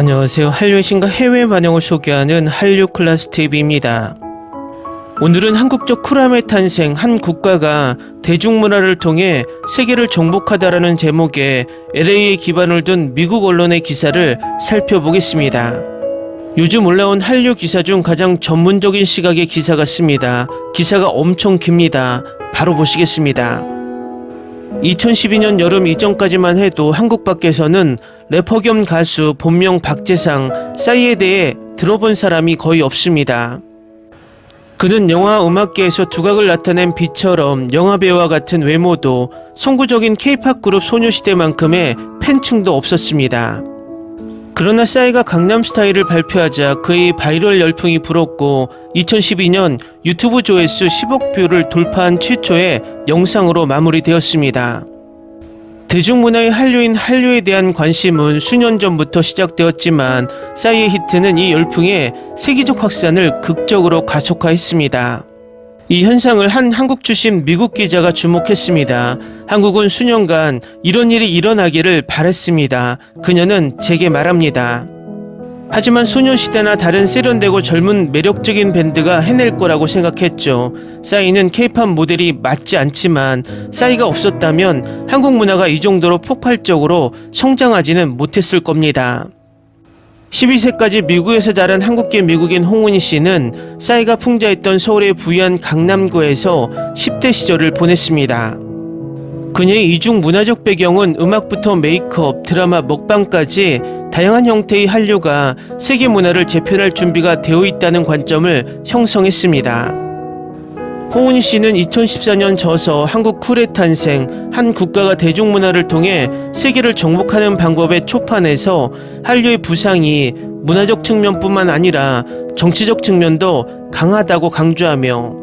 안녕하세요. 한류의 신과 해외 반영을 소개하는 한류 클래스 TV입니다. 오늘은 한국적 쿨함의 탄생, 한 국가가 대중문화를 통해 세계를 정복하다라는 제목의 LA에 기반을 둔 미국 언론의 기사를 살펴보겠습니다. 요즘 올라온 한류 기사 중 가장 전문적인 시각의 기사 같습니다. 기사가 엄청 깁니다. 바로 보시겠습니다. 2012년 여름 이전까지만 해도 한국 밖에서는 래퍼 겸 가수 본명 박재상, 싸이에 대해 들어본 사람이 거의 없습니다. 그는 영화 음악계에서 두각을 나타낸 비처럼 영화배우와 같은 외모도 선구적인 K-POP 그룹 소녀시대만큼의 팬층도 없었습니다. 그러나 싸이가 강남스타일을 발표하자 그의 바이럴 열풍이 불었고 2012년 유튜브 조회수 10억 뷰를 돌파한 최초의 영상으로 마무리되었습니다. 대중문화의 한류인 한류에 대한 관심은 수년 전부터 시작되었지만 싸이의 히트는 이 열풍의 세계적 확산을 극적으로 가속화했습니다. 이 현상을 한 한국 출신 미국 기자가 주목했습니다. 한국은 수년간 이런 일이 일어나기를 바랬습니다. 그녀는 제게 말합니다. 하지만 소녀시대나 다른 세련되고 젊은 매력적인 밴드가 해낼 거라고 생각했죠. 싸이는 K-POP 모델이 맞지 않지만 싸이가 없었다면 한국 문화가 이 정도로 폭발적으로 성장하지는 못했을 겁니다. 12세까지 미국에서 자란 한국계 미국인 홍은희 씨는 싸이가 풍자했던 서울의 부유한 강남구에서 10대 시절을 보냈습니다. 그녀의 이중 문화적 배경은 음악부터 메이크업, 드라마, 먹방까지 다양한 형태의 한류가 세계 문화를 재편할 준비가 되어 있다는 관점을 형성했습니다. 홍은희 씨는 2014년 저서 한국 쿨의 탄생, 한 국가가 대중문화를 통해 세계를 정복하는 방법의 초판에서 한류의 부상이 문화적 측면뿐만 아니라 정치적 측면도 강하다고 강조하며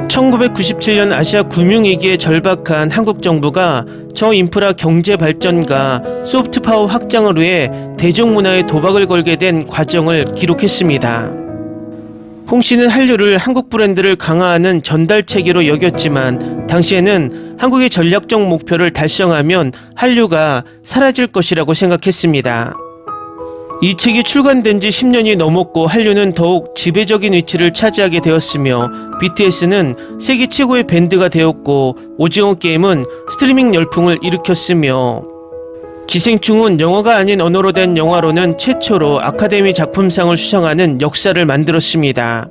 1997년 아시아 금융위기에 절박한 한국 정부가 저인프라 경제 발전과 소프트 파워 확장을 위해 대중문화에 도박을 걸게 된 과정을 기록했습니다. 홍 씨는 한류를 한국 브랜드를 강화하는 전달 체계로 여겼지만 당시에는 한국의 전략적 목표를 달성하면 한류가 사라질 것이라고 생각했습니다. 이 책이 출간된 지 10년이 넘었고 한류는 더욱 지배적인 위치를 차지하게 되었으며 BTS는 세계 최고의 밴드가 되었고 오징어 게임은 스트리밍 열풍을 일으켰으며 기생충은 영어가 아닌 언어로 된 영화로는 최초로 아카데미 작품상을 수상하는 역사를 만들었습니다.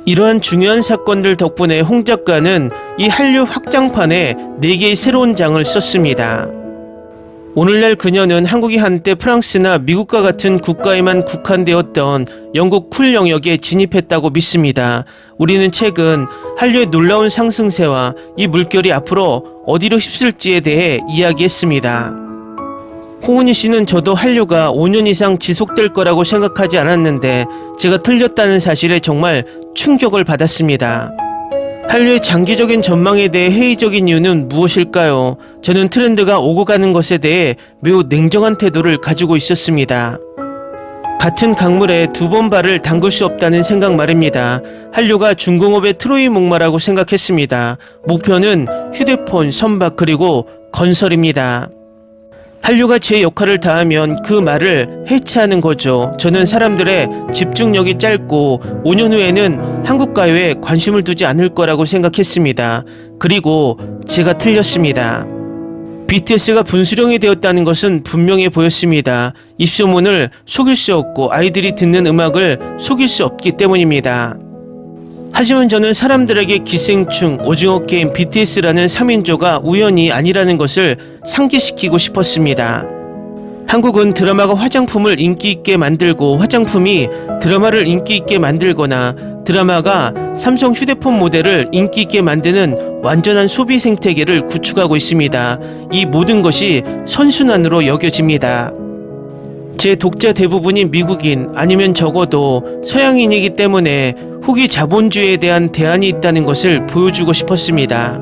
이러한 중요한 사건들 덕분에 홍 작가는 이 한류 확장판에 4개의 새로운 장을 썼습니다. 오늘날 그녀는 한국이 한때 프랑스나 미국과 같은 국가에만 국한되었던 영국 쿨 영역에 진입했다고 믿습니다. 우리는 최근 한류의 놀라운 상승세와 이 물결이 앞으로 어디로 휩쓸지에 대해 이야기했습니다. 홍은희 씨는 저도 한류가 5년 이상 지속될 거라고 생각하지 않았는데 제가 틀렸다는 사실에 정말 충격을 받았습니다. 한류의 장기적인 전망에 대해 회의적인 이유는 무엇일까요? 저는 트렌드가 오고 가는 것에 대해 매우 냉정한 태도를 가지고 있었습니다. 같은 강물에 2번 발을 담글 수 없다는 생각 말입니다. 한류가 중공업의 트로이 목마라고 생각했습니다. 목표는 휴대폰, 선박 그리고 건설입니다. 한류가 제 역할을 다하면 그 말을 해체하는 거죠. 저는 사람들의 집중력이 짧고 5년 후에는 한국 가요에 관심을 두지 않을 거라고 생각했습니다. 그리고 제가 틀렸습니다. BTS가 분수령이 되었다는 것은 분명해 보였습니다. 입소문을 속일 수 없고 아이들이 듣는 음악을 속일 수 없기 때문입니다. 하지만 저는 사람들에게 기생충, 오징어 게임, BTS라는 3인조가 우연이 아니라는 것을 상기시키고 싶었습니다. 한국은 드라마가 화장품을 인기 있게 만들고 화장품이 드라마를 인기 있게 만들거나 드라마가 삼성 휴대폰 모델을 인기 있게 만드는 완전한 소비 생태계를 구축하고 있습니다. 이 모든 것이 선순환으로 여겨집니다. 제 독자 대부분이 미국인 아니면 적어도 서양인이기 때문에 후기 자본주의에 대한 대안이 있다는 것을 보여주고 싶었습니다.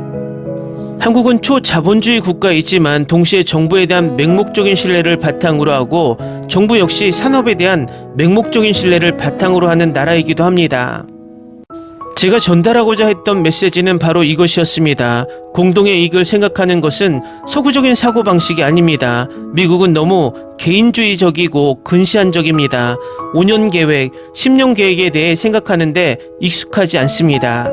한국은 초자본주의 국가이지만 동시에 정부에 대한 맹목적인 신뢰를 바탕으로 하고 정부 역시 산업에 대한 맹목적인 신뢰를 바탕으로 하는 나라이기도 합니다. 제가 전달하고자 했던 메시지는 바로 이것이었습니다. 공동의 이익을 생각하는 것은 서구적인 사고방식이 아닙니다. 미국은 너무 개인주의적이고 근시안적입니다. 5년 계획, 10년 계획에 대해 생각하는데 익숙하지 않습니다.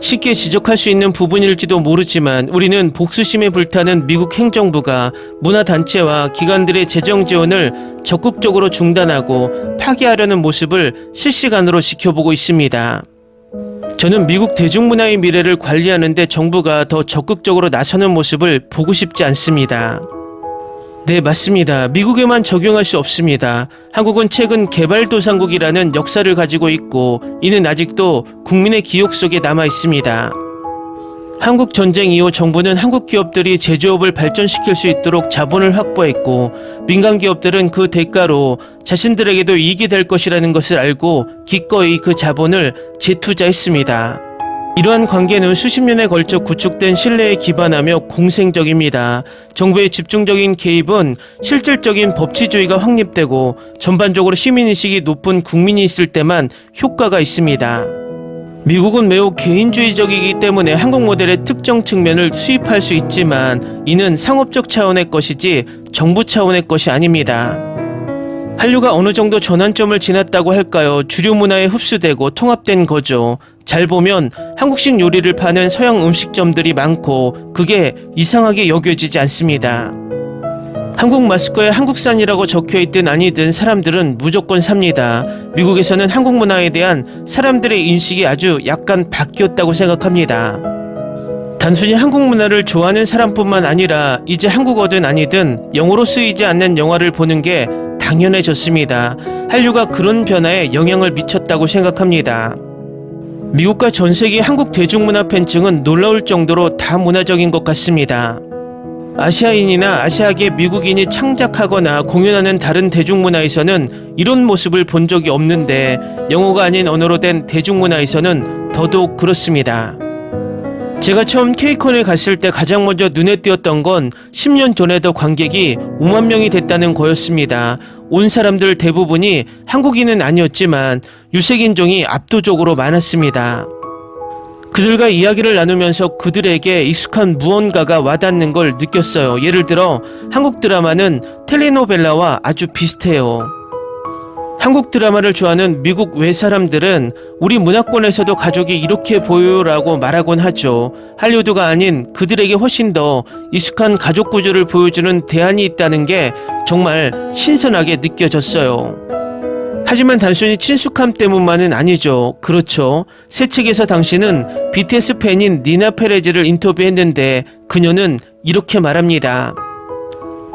쉽게 지적할 수 있는 부분일지도 모르지만 우리는 복수심에 불타는 미국 행정부가 문화단체와 기관들의 재정 지원을 적극적으로 중단하고 파기하려는 모습을 실시간으로 지켜보고 있습니다. 저는 미국 대중문화의 미래를 관리하는데 정부가 더 적극적으로 나서는 모습을 보고 싶지 않습니다. 네, 맞습니다. 미국에만 적용할 수 없습니다. 한국은 최근 개발도상국이라는 역사를 가지고 있고 이는 아직도 국민의 기억 속에 남아 있습니다. 한국 전쟁 이후 정부는 한국 기업들이 제조업을 발전시킬 수 있도록 자본을 확보했고 민간 기업들은 그 대가로 자신들에게도 이익이 될 것이라는 것을 알고 기꺼이 그 자본을 재투자했습니다. 이러한 관계는 수십 년에 걸쳐 구축된 신뢰에 기반하며 공생적입니다. 정부의 집중적인 개입은 실질적인 법치주의가 확립되고 전반적으로 시민의식이 높은 국민이 있을 때만 효과가 있습니다. 미국은 매우 개인주의적이기 때문에 한국 모델의 특정 측면을 수입할 수 있지만 이는 상업적 차원의 것이지 정부 차원의 것이 아닙니다. 한류가 어느 정도 전환점을 지났다고 할까요? 주류 문화에 흡수되고 통합된 거죠. 잘 보면 한국식 요리를 파는 서양 음식점들이 많고 그게 이상하게 여겨지지 않습니다. 한국 마스크에 한국산이라고 적혀있든 아니든 사람들은 무조건 삽니다. 미국에서는 한국 문화에 대한 사람들의 인식이 아주 약간 바뀌었다고 생각합니다. 단순히 한국 문화를 좋아하는 사람뿐만 아니라 이제 한국어든 아니든 영어로 쓰이지 않는 영화를 보는 게 당연해졌습니다. 한류가 그런 변화에 영향을 미쳤다고 생각합니다. 미국과 전 세계 한국 대중문화 팬층은 놀라울 정도로 다문화적인 것 같습니다. 아시아인이나 아시아계 미국인이 창작하거나 공연하는 다른 대중문화에서는 이런 모습을 본 적이 없는데 영어가 아닌 언어로 된 대중문화에서는 더더욱 그렇습니다. 제가 처음 K-콘에 갔을 때 가장 먼저 눈에 띄었던 건 10년 전에도 관객이 5만 명이 됐다는 거였습니다. 온 사람들 대부분이 한국인은 아니었지만 유색인종이 압도적으로 많았습니다. 그들과 이야기를 나누면서 그들에게 익숙한 무언가가 와닿는 걸 느꼈어요. 예를 들어 한국 드라마는 텔레노벨라와 아주 비슷해요. 한국 드라마를 좋아하는 미국 외 사람들은 우리 문화권에서도 가족이 이렇게 보여요라고 말하곤 하죠. 할리우드가 아닌 그들에게 훨씬 더 익숙한 가족 구조를 보여주는 대안이 있다는 게 정말 신선하게 느껴졌어요. 하지만 단순히 친숙함 때문만은 아니죠. 그렇죠. 새 책에서 당신은 BTS 팬인 니나 페레즈를 인터뷰했는데 그녀는 이렇게 말합니다.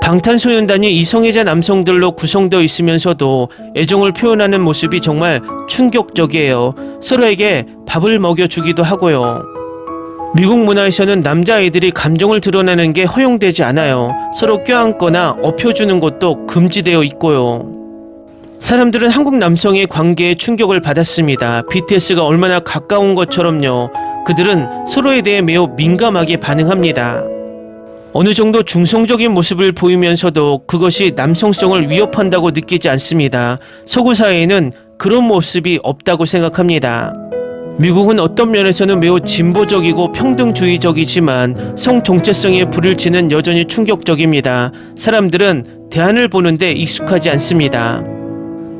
방탄소년단이 이성애자 남성들로 구성되어 있으면서도 애정을 표현하는 모습이 정말 충격적이에요. 서로에게 밥을 먹여주기도 하고요. 미국 문화에서는 남자아이들이 감정을 드러내는 게 허용되지 않아요. 서로 껴안거나 업혀주는 것도 금지되어 있고요. 사람들은 한국 남성의 관계에 충격을 받았습니다. BTS가 얼마나 가까운 것처럼요. 그들은 서로에 대해 매우 민감하게 반응합니다. 어느 정도 중성적인 모습을 보이면서도 그것이 남성성을 위협한다고 느끼지 않습니다. 서구 사회에는 그런 모습이 없다고 생각합니다. 미국은 어떤 면에서는 매우 진보적이고 평등주의적이지만 성 정체성의 불을 지는 여전히 충격적입니다. 사람들은 대안을 보는데 익숙하지 않습니다.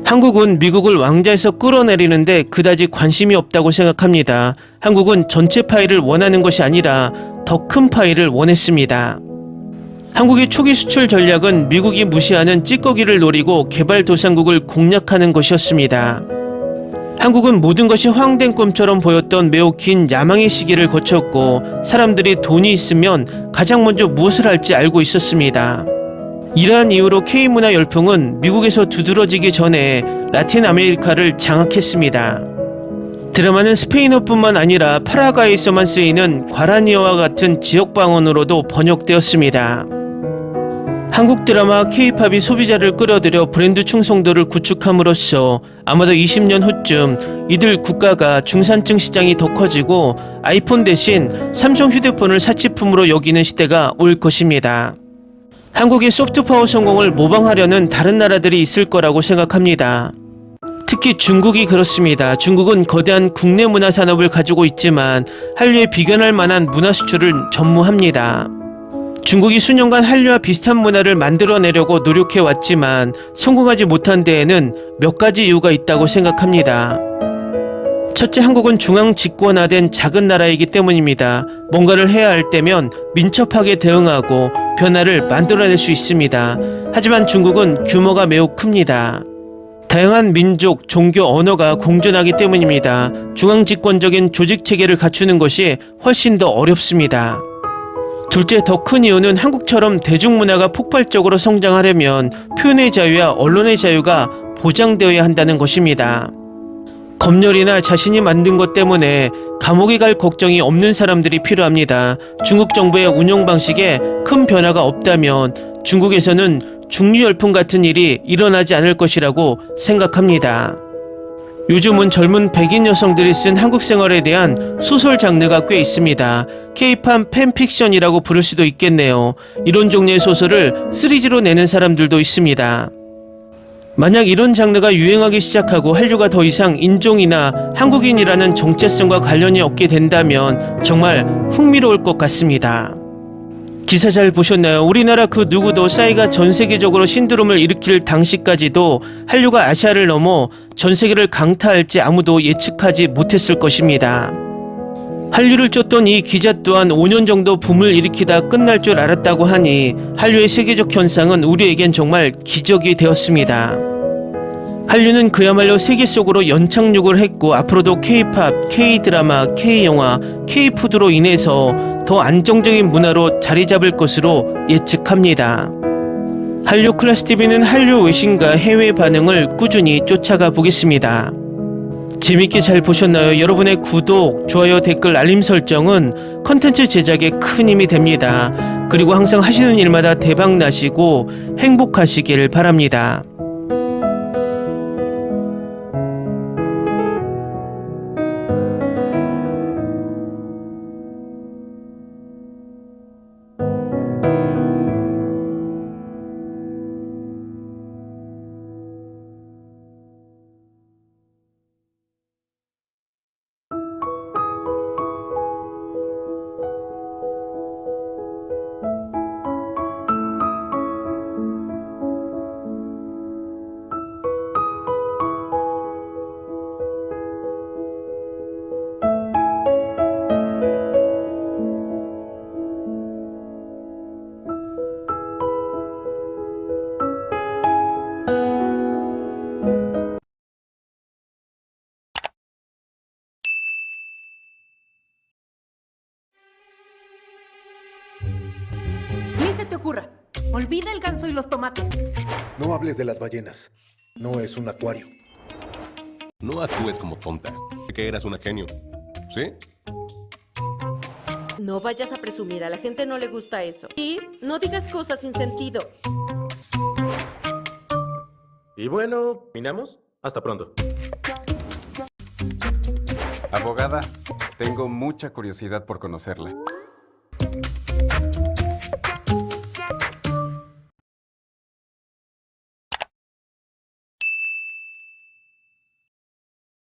한국은 미국을 왕좌에서 끌어내리는데 그다지 관심이 없다고 생각합니다. 한국은 전체 파이를 원하는 것이 아니라 더 큰 파이를 원했습니다. 한국의 초기 수출 전략은 미국이 무시하는 찌꺼기를 노리고 개발도상국을 공략하는 것이었습니다. 한국은 모든 것이 허황된 꿈처럼 보였던 매우 긴 야망의 시기를 거쳤고 사람들이 돈이 있으면 가장 먼저 무엇을 할지 알고 있었습니다. 이러한 이유로 K문화 열풍은 미국에서 두드러지기 전에 라틴 아메리카를 장악했습니다. 드라마는 스페인어뿐만 아니라 파라과이에서만 쓰이는 과라니어와 같은 지역방언으로도 번역되었습니다. 한국 드라마 K-팝이 소비자를 끌어들여 브랜드 충성도를 구축함으로써 아마도 20년 후쯤 이들 국가가 중산층 시장이 더 커지고 아이폰 대신 삼성 휴대폰을 사치품으로 여기는 시대가 올 것입니다. 한국의 소프트파워 성공을 모방하려는 다른 나라들이 있을 거라고 생각합니다. 특히 중국이 그렇습니다. 중국은 거대한 국내 문화 산업을 가지고 있지만 한류에 비견할 만한 문화 수출을 전무합니다. 중국이 수년간 한류와 비슷한 문화를 만들어내려고 노력해왔지만 성공하지 못한 데에는 몇 가지 이유가 있다고 생각합니다. 첫째, 한국은 중앙 집권화된 작은 나라이기 때문입니다. 뭔가를 해야 할 때면 민첩하게 대응하고 변화를 만들어낼 수 있습니다. 하지만 중국은 규모가 매우 큽니다. 다양한 민족, 종교, 언어가 공존하기 때문입니다. 중앙 집권적인 조직 체계를 갖추는 것이 훨씬 더 어렵습니다. 둘째, 더 큰 이유는 한국처럼 대중문화가 폭발적으로 성장하려면 표현의 자유와 언론의 자유가 보장되어야 한다는 것입니다. 검열이나 자신이 만든 것 때문에 감옥에 갈 걱정이 없는 사람들이 필요합니다. 중국 정부의 운영 방식에 큰 변화가 없다면 중국에서는 중류열풍 같은 일이 일어나지 않을 것이라고 생각합니다. 요즘은 젊은 백인 여성들이 쓴 한국 생활에 대한 소설 장르가 꽤 있습니다. K-팝 팬픽션이라고 부를 수도 있겠네요. 이런 종류의 소설을 시리즈로 내는 사람들도 있습니다. 만약 이런 장르가 유행하기 시작하고 한류가 더 이상 인종이나 한국인이라는 정체성과 관련이 없게 된다면 정말 흥미로울 것 같습니다. 기사 잘 보셨나요? 우리나라 그 누구도 싸이가 전 세계적으로 신드롬을 일으킬 당시까지도 한류가 아시아를 넘어 전 세계를 강타할지 아무도 예측하지 못했을 것입니다. 한류를 쫓던 이 기자 또한 5년 정도 붐을 일으키다 끝날 줄 알았다고 하니 한류의 세계적 현상은 우리에겐 정말 기적이 되었습니다. 한류는 그야말로 세계 속으로 연착륙을 했고 앞으로도 K-팝, K-드라마, K-영화, K-푸드로 인해서 더 안정적인 문화로 자리 잡을 것으로 예측합니다. 한류 클래스TV는 한류 외신과 해외 반응을 꾸준히 쫓아가 보겠습니다. 재밌게 잘 보셨나요? 여러분의 구독, 좋아요, 댓글, 알림 설정은 컨텐츠 제작에 큰 힘이 됩니다. 그리고 항상 하시는 일마다 대박 나시고 행복하시길 바랍니다. Ni se te ocurra. Olvida el ganso y los tomates. No hables de las ballenas. No es un acuario. No actúes como tonta. Que eras una genio. ¿Sí? No vayas a presumir, a la gente no le gusta eso. Y no digas cosas sin sentido. Y bueno, ¿terminamos? Hasta pronto. Abogada, tengo mucha curiosidad por conocerla.